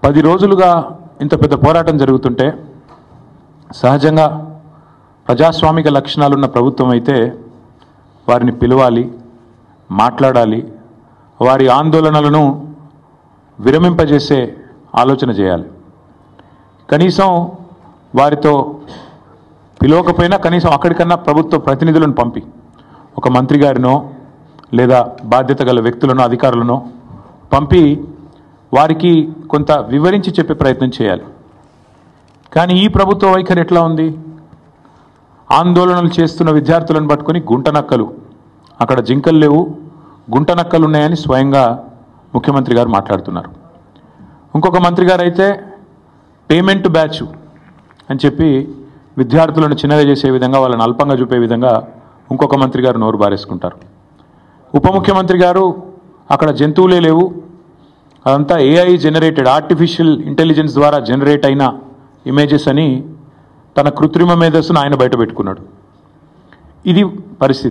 10 రోజులుగా ఇంత పెద్ద పోరాటం జరుగుతుంటే సహజంగా ప్రజాస్వామిక లక్షణాలున్న ప్రభుత్వం అయితే వారిని పిలవాలి, మాట్లాడాలి, వారి ఆందోళనలను విరమింపజేసే ఆలోచన చేయాలి. కనీసం వారితో పిలవకపోయినా కనీసం అక్కడికన్నా ప్రభుత్వ ప్రతినిధులను పంపి ఒక మంత్రి గారినో లేదా బాధ్యత గల వ్యక్తులను, అధికారులను పంపి వారికి కొంత వివరించి చెప్పే ప్రయత్నం చేయాలి. కానీ ఈ ప్రభుత్వ వైఖరి ఎట్లా ఉంది? ఆందోళనలు చేస్తున్న విద్యార్థులను పట్టుకొని గుంటనక్కలు, అక్కడ జింకలు లేవు, గుంటనక్కలు ఉన్నాయని స్వయంగా ముఖ్యమంత్రి గారు మాట్లాడుతున్నారు. ఇంకొక మంత్రి గారు అయితే పేమెంట్ బ్యాచ్ అని చెప్పి విద్యార్థులను చిన్నగా చేసే విధంగా, వాళ్ళని అల్పంగా చూపే విధంగా ఇంకొక మంత్రి గారు నోరు బారేసుకుంటారు. ఉప ముఖ్యమంత్రి గారు అక్కడ జంతువులే లేవు, అదంతా AI జనరేటెడ్, ఆర్టిఫిషియల్ ఇంటెలిజెన్స్ ద్వారా జనరేట్ అయిన ఇమేజెస్ అని తన కృత్రిమ మేధస్సును ఆయన బయట పెట్టుకున్నాడు. ఇది పరిస్థితి.